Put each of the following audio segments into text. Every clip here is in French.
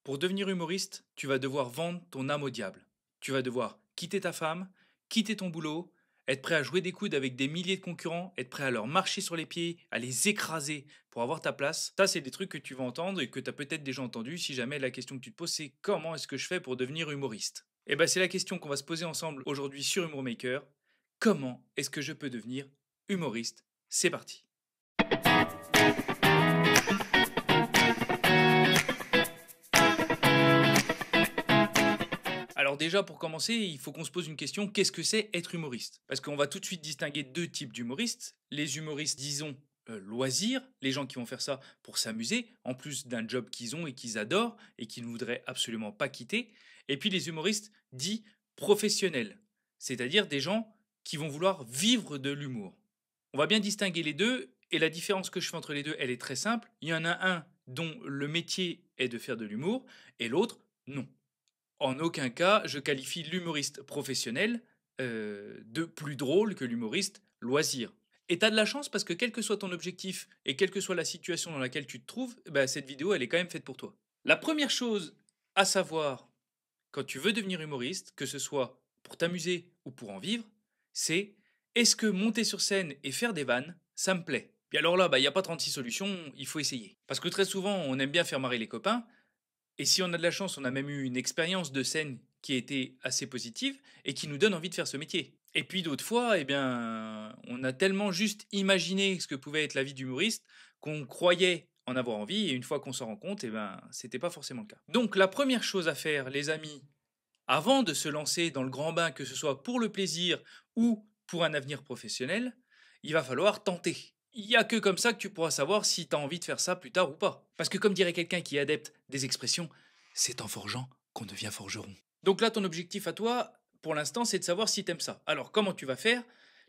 Pour devenir humoriste, tu vas devoir vendre ton âme au diable. Tu vas devoir quitter ta femme, quitter ton boulot, être prêt à jouer des coudes avec des milliers de concurrents, être prêt à leur marcher sur les pieds, à les écraser pour avoir ta place. Ça, c'est des trucs que tu vas entendre et que tu as peut-être déjà entendu si jamais la question que tu te poses, c'est comment est-ce que je fais pour devenir humoriste. Et ben, c'est la question qu'on va se poser ensemble aujourd'hui sur Humor Maker. Comment est-ce que je peux devenir humoriste? C'est parti. Alors déjà, pour commencer, il faut qu'on se pose une question, qu'est-ce que c'est être humoriste? Parce qu'on va tout de suite distinguer deux types d'humoristes. Les humoristes, disons, loisirs, les gens qui vont faire ça pour s'amuser, en plus d'un job qu'ils ont et qu'ils adorent et qu'ils ne voudraient absolument pas quitter. Et puis les humoristes dits professionnels, c'est-à-dire des gens qui vont vouloir vivre de l'humour. On va bien distinguer les deux, et la différence que je fais entre les deux, elle est très simple. Il y en a un dont le métier est de faire de l'humour, et l'autre, non. En aucun cas, je qualifie l'humoriste professionnel de plus drôle que l'humoriste loisir. Et t'as de la chance parce que quel que soit ton objectif et quelle que soit la situation dans laquelle tu te trouves, bah, cette vidéo, elle est quand même faite pour toi. La première chose à savoir quand tu veux devenir humoriste, que ce soit pour t'amuser ou pour en vivre, c'est est-ce que monter sur scène et faire des vannes, ça me plaît? Puis alors là, bah, il n'y a pas 36 solutions, il faut essayer. Parce que très souvent, on aime bien faire marrer les copains, et si on a de la chance, on a même eu une expérience de scène qui a été assez positive et qui nous donne envie de faire ce métier. Et puis d'autres fois, eh bien, on a tellement juste imaginé ce que pouvait être la vie d'humoriste qu'on croyait en avoir envie et une fois qu'on s'en rend compte, eh ben, c'était pas forcément le cas. Donc la première chose à faire, les amis, avant de se lancer dans le grand bain, que ce soit pour le plaisir ou pour un avenir professionnel, il va falloir tenter. Il n'y a que comme ça que tu pourras savoir si tu as envie de faire ça plus tard ou pas. Parce que comme dirait quelqu'un qui est adepte des expressions, c'est en forgeant qu'on devient forgeron. Donc là, ton objectif à toi, pour l'instant, c'est de savoir si tu aimes ça. Alors comment tu vas faire?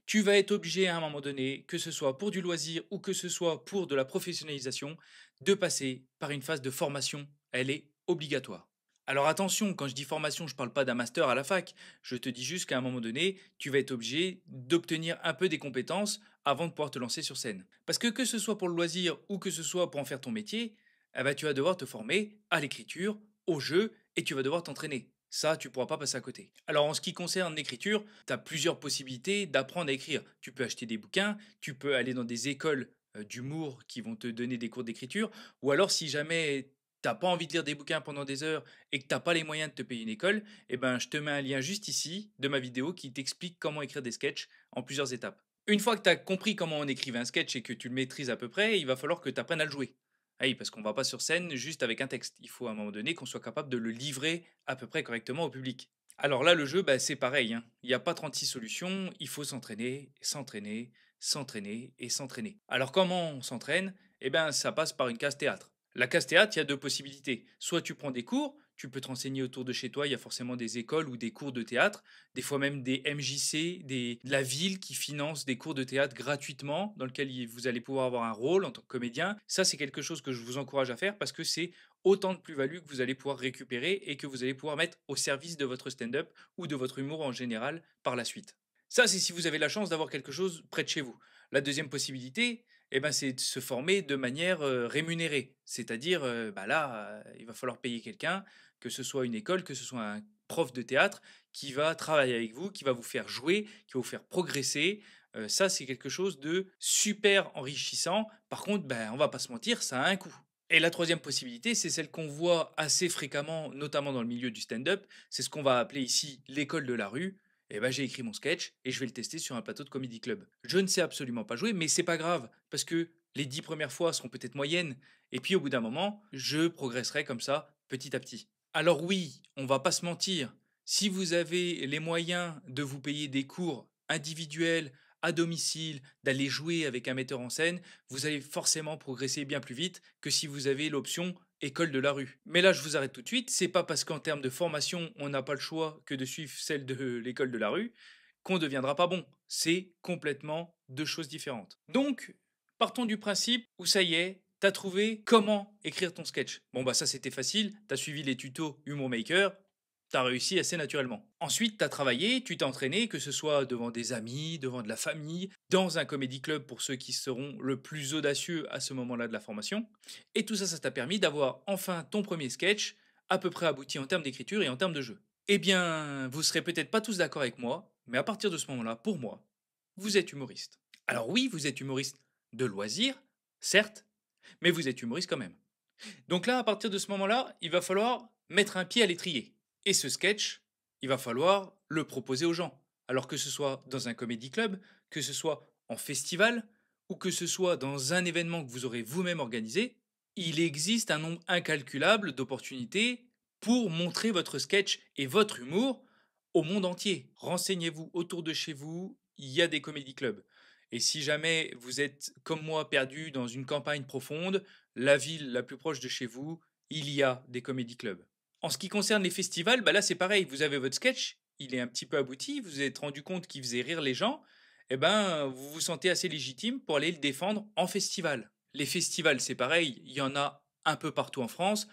Tu vas être obligé à un moment donné, que ce soit pour du loisir ou que ce soit pour de la professionnalisation, de passer par une phase de formation. Elle est obligatoire. Alors attention, quand je dis formation, je ne parle pas d'un master à la fac. Je te dis juste qu'à un moment donné, tu vas être obligé d'obtenir un peu des compétences avant de pouvoir te lancer sur scène. Parce que ce soit pour le loisir ou que ce soit pour en faire ton métier, eh ben, tu vas devoir te former à l'écriture, au jeu, et tu vas devoir t'entraîner. Ça, tu ne pourras pas passer à côté. Alors en ce qui concerne l'écriture, tu as plusieurs possibilités d'apprendre à écrire. Tu peux acheter des bouquins, tu peux aller dans des écoles d'humour qui vont te donner des cours d'écriture, ou alors si jamais t'as pas envie de lire des bouquins pendant des heures et que t'as pas les moyens de te payer une école, eh ben, je te mets un lien juste ici de ma vidéo qui t'explique comment écrire des sketchs en plusieurs étapes. Une fois que tu as compris comment on écrivait un sketch et que tu le maîtrises à peu près, il va falloir que tu apprennes à le jouer. Ah oui, parce qu'on va pas sur scène juste avec un texte. Il faut à un moment donné qu'on soit capable de le livrer à peu près correctement au public. Alors là, le jeu, bah, c'est pareil, hein. Il n'y a pas 36 solutions, il faut s'entraîner, s'entraîner, s'entraîner et s'entraîner. Alors comment on s'entraîne? Eh bien, ça passe par une case théâtre. La case théâtre, il y a deux possibilités. Soit tu prends des cours, tu peux te renseigner autour de chez toi, il y a forcément des écoles ou des cours de théâtre, des fois même des MJC, de la ville qui finance des cours de théâtre gratuitement, dans lesquels vous allez pouvoir avoir un rôle en tant que comédien. Ça, c'est quelque chose que je vous encourage à faire parce que c'est autant de plus-value que vous allez pouvoir récupérer et que vous allez pouvoir mettre au service de votre stand-up ou de votre humour en général par la suite. Ça, c'est si vous avez la chance d'avoir quelque chose près de chez vous. La deuxième possibilité, eh ben, c'est de se former de manière rémunérée. C'est-à-dire, bah là, il va falloir payer quelqu'un, que ce soit une école, que ce soit un prof de théâtre, qui va travailler avec vous, qui va vous faire jouer, qui va vous faire progresser. Ça, c'est quelque chose de super enrichissant. Par contre, ben, on va pas se mentir, ça a un coût. Et la troisième possibilité, c'est celle qu'on voit assez fréquemment, notamment dans le milieu du stand-up. C'est ce qu'on va appeler ici l'école de la rue. Eh ben, j'ai écrit mon sketch et je vais le tester sur un plateau de comedy club. Je ne sais absolument pas jouer, mais c'est pas grave parce que les 10 premières fois seront peut-être moyennes et puis au bout d'un moment, je progresserai comme ça petit à petit. Alors oui, on va pas se mentir. Si vous avez les moyens de vous payer des cours individuels à domicile, d'aller jouer avec un metteur en scène, vous allez forcément progresser bien plus vite que si vous avez l'option école de la rue. Mais là, je vous arrête tout de suite, c'est pas parce qu'en termes de formation, on n'a pas le choix que de suivre celle de l'école de la rue qu'on ne deviendra pas bon. C'est complètement deux choses différentes. Donc, partons du principe où ça y est, t'as trouvé comment écrire ton sketch. Bon bah ça c'était facile, t'as suivi les tutos Humor Maker, t'as réussi assez naturellement. Ensuite, t'as travaillé, tu t'es entraîné, que ce soit devant des amis, devant de la famille, dans un comédie club pour ceux qui seront le plus audacieux à ce moment-là de la formation. Et tout ça, ça t'a permis d'avoir enfin ton premier sketch à peu près abouti en termes d'écriture et en termes de jeu. Eh bien, vous serez peut-être pas tous d'accord avec moi, mais à partir de ce moment-là, pour moi, vous êtes humoriste. Alors oui, vous êtes humoriste de loisir, certes, mais vous êtes humoriste quand même. Donc là, à partir de ce moment-là, il va falloir mettre un pied à l'étrier. Et ce sketch, il va falloir le proposer aux gens. Alors que ce soit dans un comédie club, que ce soit en festival, ou que ce soit dans un événement que vous aurez vous-même organisé, il existe un nombre incalculable d'opportunités pour montrer votre sketch et votre humour au monde entier. Renseignez-vous autour de chez vous, il y a des comédie clubs. Et si jamais vous êtes comme moi perdu dans une campagne profonde, la ville la plus proche de chez vous, il y a des comédie clubs. En ce qui concerne les festivals, bah là c'est pareil, vous avez votre sketch, il est un petit peu abouti, vous vous êtes rendu compte qu'il faisait rire les gens, et ben vous vous sentez assez légitime pour aller le défendre en festival. Les festivals c'est pareil, il y en a un peu partout en France,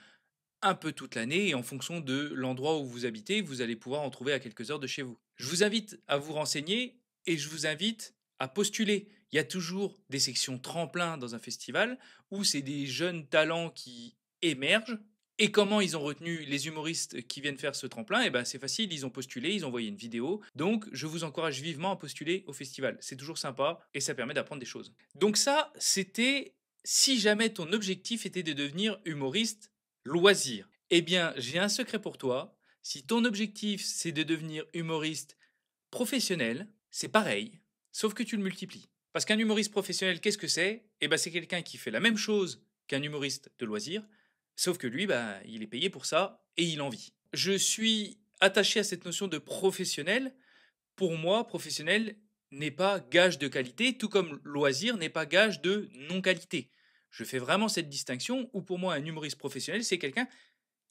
un peu toute l'année, et en fonction de l'endroit où vous habitez, vous allez pouvoir en trouver à quelques heures de chez vous. Je vous invite à vous renseigner et je vous invite à postuler. Il y a toujours des sections tremplin dans un festival où c'est des jeunes talents qui émergent. Et comment ils ont retenu les humoristes qui viennent faire ce tremplin? Eh ben c'est facile, ils ont postulé, ils ont envoyé une vidéo. Donc je vous encourage vivement à postuler au festival. C'est toujours sympa et ça permet d'apprendre des choses. Donc ça, c'était si jamais ton objectif était de devenir humoriste loisir. Eh bien, j'ai un secret pour toi. Si ton objectif c'est de devenir humoriste professionnel, c'est pareil, sauf que tu le multiplies. Parce qu'un humoriste professionnel, qu'est-ce que c'est? Eh ben, c'est quelqu'un qui fait la même chose qu'un humoriste de loisir, sauf que lui, bah, il est payé pour ça et il en vit. Je suis attaché à cette notion de professionnel. Pour moi, professionnel n'est pas gage de qualité, tout comme loisir n'est pas gage de non-qualité. Je fais vraiment cette distinction où pour moi, un humoriste professionnel, c'est quelqu'un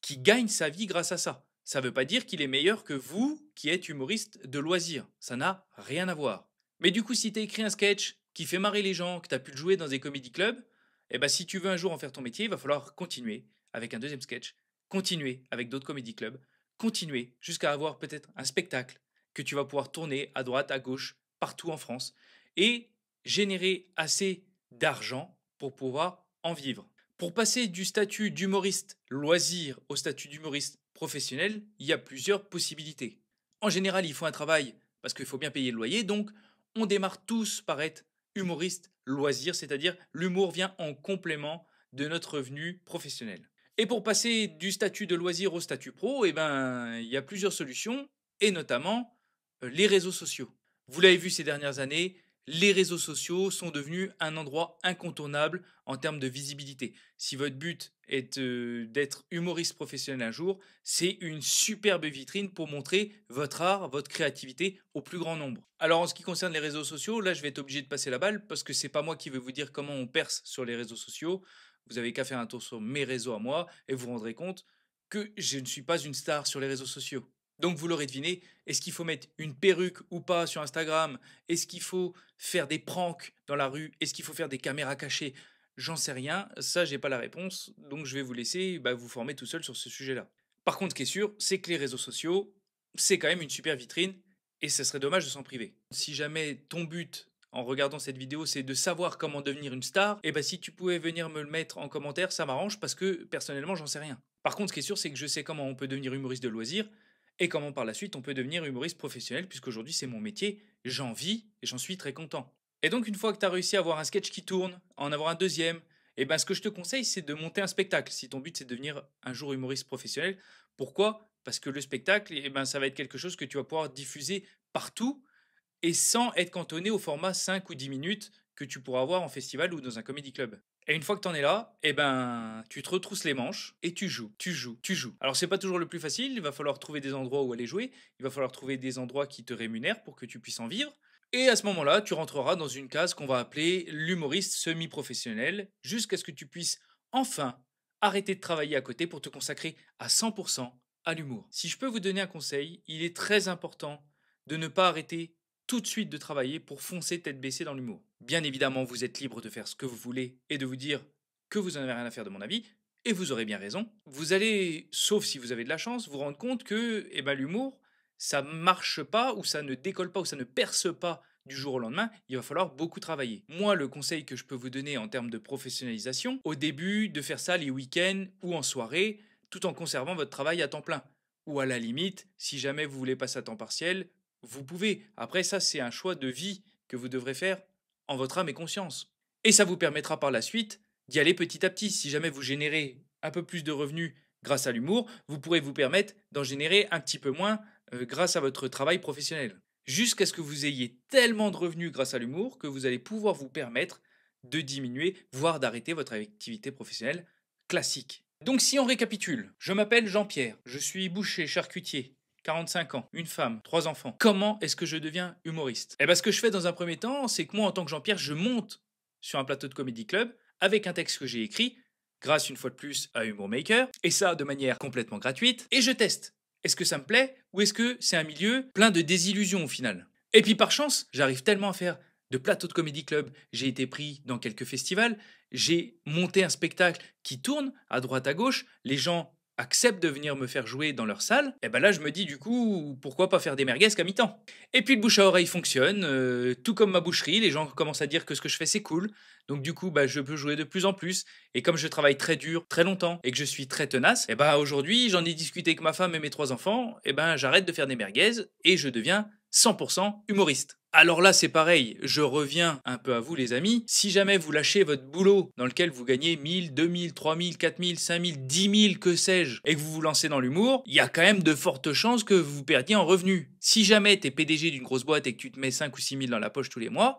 qui gagne sa vie grâce à ça. Ça ne veut pas dire qu'il est meilleur que vous qui êtes humoriste de loisir. Ça n'a rien à voir. Mais du coup, si tu as écrit un sketch qui fait marrer les gens, que tu as pu le jouer dans des comédie clubs, eh ben, si tu veux un jour en faire ton métier, il va falloir continuer avec un deuxième sketch, continuer avec d'autres comédie clubs, continuer jusqu'à avoir peut-être un spectacle que tu vas pouvoir tourner à droite, à gauche, partout en France, et générer assez d'argent pour pouvoir en vivre. Pour passer du statut d'humoriste loisir au statut d'humoriste professionnel, il y a plusieurs possibilités. En général, il faut un travail parce qu'il faut bien payer le loyer, donc on démarre tous par être humoriste loisir, c'est-à-dire l'humour vient en complément de notre revenu professionnel. Et pour passer du statut de loisir au statut pro, eh ben, il y a plusieurs solutions, et notamment les réseaux sociaux. Vous l'avez vu ces dernières années, les réseaux sociaux sont devenus un endroit incontournable en termes de visibilité. Si votre but est d'être humoriste professionnel un jour, c'est une superbe vitrine pour montrer votre art, votre créativité au plus grand nombre. Alors en ce qui concerne les réseaux sociaux, là je vais être obligé de passer la balle parce que c'est pas moi qui vais vous dire comment on perce sur les réseaux sociaux. Vous avez qu'à faire un tour sur mes réseaux à moi et vous vous rendrez compte que je ne suis pas une star sur les réseaux sociaux. Donc vous l'aurez deviné, est-ce qu'il faut mettre une perruque ou pas sur Instagram? Est-ce qu'il faut faire des pranks dans la rue? Est-ce qu'il faut faire des caméras cachées? J'en sais rien, ça j'ai pas la réponse, donc je vais vous laisser vous former tout seul sur ce sujet-là. Par contre, ce qui est sûr, c'est que les réseaux sociaux, c'est quand même une super vitrine et ce serait dommage de s'en priver. Si jamais ton but en regardant cette vidéo, c'est de savoir comment devenir une star, et ben si tu pouvais venir me le mettre en commentaire, ça m'arrange parce que personnellement, j'en sais rien. Par contre, ce qui est sûr, c'est que je sais comment on peut devenir humoriste de loisir et comment par la suite on peut devenir humoriste professionnel, puisqu'aujourd'hui c'est mon métier, j'en vis et j'en suis très content. Et donc une fois que tu as réussi à avoir un sketch qui tourne, à en avoir un deuxième, et ben ce que je te conseille c'est de monter un spectacle si ton but c'est de devenir un jour humoriste professionnel. Pourquoi? Parce que le spectacle, ça va être quelque chose que tu vas pouvoir diffuser partout et sans être cantonné au format 5 ou 10 minutes que tu pourras avoir en festival ou dans un comedy club. Et une fois que tu en es là, tu te retrousses les manches et tu joues, tu joues, tu joues. Alors c'est pas toujours le plus facile, il va falloir trouver des endroits où aller jouer, il va falloir trouver des endroits qui te rémunèrent pour que tu puisses en vivre. Et à ce moment-là, tu rentreras dans une case qu'on va appeler l'humoriste semi-professionnel, jusqu'à ce que tu puisses enfin arrêter de travailler à côté pour te consacrer à 100% à l'humour. Si je peux vous donner un conseil, il est très important de ne pas arrêter tout de suite de travailler pour foncer tête baissée dans l'humour. Bien évidemment, vous êtes libre de faire ce que vous voulez et de vous dire que vous n'en avez rien à faire de mon avis, et vous aurez bien raison. Vous allez, sauf si vous avez de la chance, vous rendre compte que l'humour, ça marche pas, ou ça ne décolle pas, ou ça ne perce pas du jour au lendemain, il va falloir beaucoup travailler. Moi, le conseil que je peux vous donner en termes de professionnalisation, au début, de faire ça les week-ends ou en soirée, tout en conservant votre travail à temps plein. Ou à la limite, si jamais vous voulez passer à temps partiel, vous pouvez. Après ça, c'est un choix de vie que vous devrez faire en votre âme et conscience. Et ça vous permettra par la suite d'y aller petit à petit. Si jamais vous générez un peu plus de revenus grâce à l'humour, vous pourrez vous permettre d'en générer un petit peu moins grâce à votre travail professionnel. Jusqu'à ce que vous ayez tellement de revenus grâce à l'humour que vous allez pouvoir vous permettre de diminuer, voire d'arrêter votre activité professionnelle classique. Donc si on récapitule, je m'appelle Jean-Pierre, je suis boucher, charcutier, 45 ans, une femme, 3 enfants. Comment est-ce que je deviens humoriste? Eh bien, ce que je fais dans un premier temps, c'est que moi, en tant que Jean-Pierre, je monte sur un plateau de Comedy Club avec un texte que j'ai écrit, grâce une fois de plus à Humour Maker, et ça de manière complètement gratuite, et je teste. Est-ce que ça me plaît ou est-ce que c'est un milieu plein de désillusions au final? Et puis par chance, j'arrive tellement à faire de plateaux de Comedy Club, j'ai été pris dans quelques festivals, j'ai monté un spectacle qui tourne à droite à gauche, les gens acceptent de venir me faire jouer dans leur salle, et ben là je me dis du coup pourquoi pas faire des merguez qu'à mi-temps. Et puis le bouche à oreille fonctionne, tout comme ma boucherie, les gens commencent à dire que ce que je fais c'est cool, donc du coup bah, je peux jouer de plus en plus, et comme je travaille très dur, très longtemps, et que je suis très tenace, et ben aujourd'hui j'en ai discuté avec ma femme et mes 3 enfants, et ben j'arrête de faire des merguez, et je deviens 100% humoriste. Alors là, c'est pareil, je reviens un peu à vous les amis, si jamais vous lâchez votre boulot dans lequel vous gagnez 1000, 2000, 3000, 4000, 5000, 10 000, que sais-je, et que vous vous lancez dans l'humour, il y a quand même de fortes chances que vous perdiez en revenus. Si jamais t'es PDG d'une grosse boîte et que tu te mets 5 ou 6 000 dans la poche tous les mois,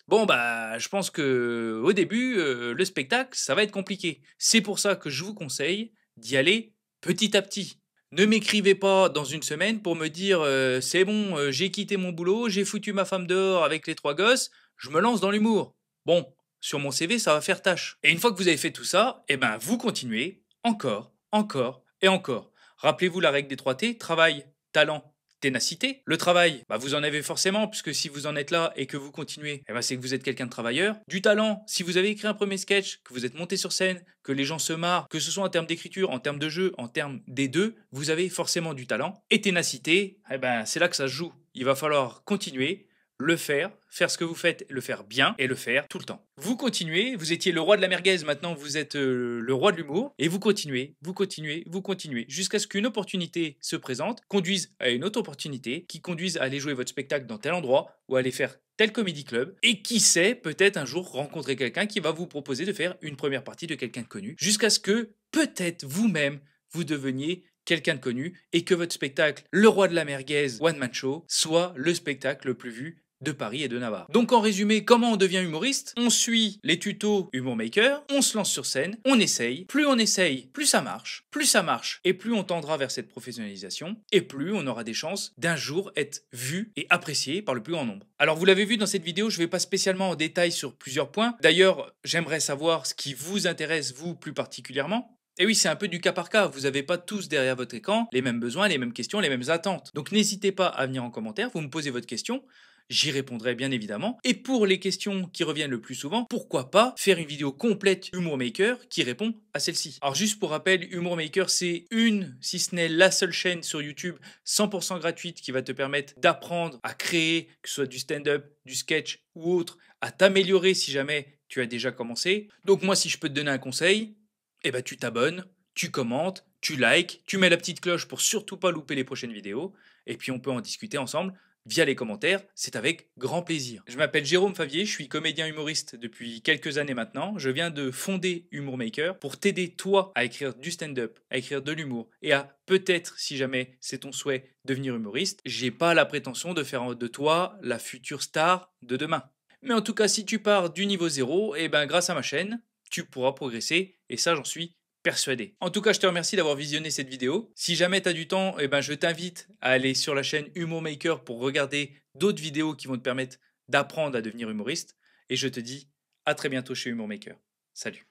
bon bah je pense que au début, le spectacle, ça va être compliqué. C'est pour ça que je vous conseille d'y aller petit à petit. Ne m'écrivez pas dans une semaine pour me dire c'est bon, j'ai quitté mon boulot, j'ai foutu ma femme dehors avec les 3 gosses, je me lance dans l'humour. Bon, sur mon CV, ça va faire tâche. Et une fois que vous avez fait tout ça, eh ben vous continuez encore, encore et encore. Rappelez-vous la règle des 3 T, travail, talent, ténacité. Le travail, bah vous en avez forcément, puisque si vous en êtes là et que vous continuez, eh ben c'est que vous êtes quelqu'un de travailleur. Du talent, si vous avez écrit un premier sketch, que vous êtes monté sur scène, que les gens se marrent, que ce soit en termes d'écriture, en termes de jeu, en termes des deux, vous avez forcément du talent. Et ténacité, eh ben c'est là que ça se joue. Il va falloir continuer, le faire ce que vous faites, le faire bien et le faire tout le temps. Vous continuez, vous étiez le roi de la merguez, maintenant vous êtes le roi de l'humour, et vous continuez, vous continuez, vous continuez, jusqu'à ce qu'une opportunité se présente, conduise à une autre opportunité, qui conduise à aller jouer votre spectacle dans tel endroit, ou à aller faire tel comédie club, et qui sait, peut-être un jour rencontrer quelqu'un qui va vous proposer de faire une première partie de quelqu'un de connu, jusqu'à ce que peut-être vous-même vous deveniez quelqu'un de connu et que votre spectacle, le roi de la merguez One Man Show, soit le spectacle le plus vu de Paris et de Navarre. Donc en résumé, comment on devient humoriste? On suit les tutos Humour Maker, on se lance sur scène, on essaye, plus ça marche, et plus on tendra vers cette professionnalisation, et plus on aura des chances d'un jour être vu et apprécié par le plus grand nombre. Alors vous l'avez vu dans cette vidéo, je ne vais pas spécialement en détail sur plusieurs points. D'ailleurs, j'aimerais savoir ce qui vous intéresse, vous, plus particulièrement. Et oui, c'est un peu du cas par cas, vous n'avez pas tous derrière votre écran les mêmes besoins, les mêmes questions, les mêmes attentes. Donc n'hésitez pas à venir en commentaire, vous me posez votre question, j'y répondrai bien évidemment. Et pour les questions qui reviennent le plus souvent, pourquoi pas faire une vidéo complète Humour Maker qui répond à celle-ci. Alors juste pour rappel, Humour Maker c'est une, si ce n'est la seule chaîne sur YouTube 100% gratuite qui va te permettre d'apprendre à créer, que ce soit du stand-up, du sketch ou autre, à t'améliorer si jamais tu as déjà commencé. Donc moi si je peux te donner un conseil, eh ben tu t'abonnes, tu commentes, tu likes, tu mets la petite cloche pour surtout pas louper les prochaines vidéos, et puis on peut en discuter ensemble via les commentaires, c'est avec grand plaisir. Je m'appelle Jérôme Favier, je suis comédien humoriste depuis quelques années maintenant, je viens de fonder Humour Maker pour t'aider toi à écrire du stand-up, à écrire de l'humour, et à peut-être, si jamais c'est ton souhait, devenir humoriste. J'ai pas la prétention de faire de toi la future star de demain. Mais en tout cas, si tu pars du niveau zéro, et ben grâce à ma chaîne, tu pourras progresser, et ça j'en suis persuadé. En tout cas, je te remercie d'avoir visionné cette vidéo. Si jamais tu as du temps, eh ben, je t'invite à aller sur la chaîne Humour Maker pour regarder d'autres vidéos qui vont te permettre d'apprendre à devenir humoriste. Et je te dis à très bientôt chez Humour Maker. Salut.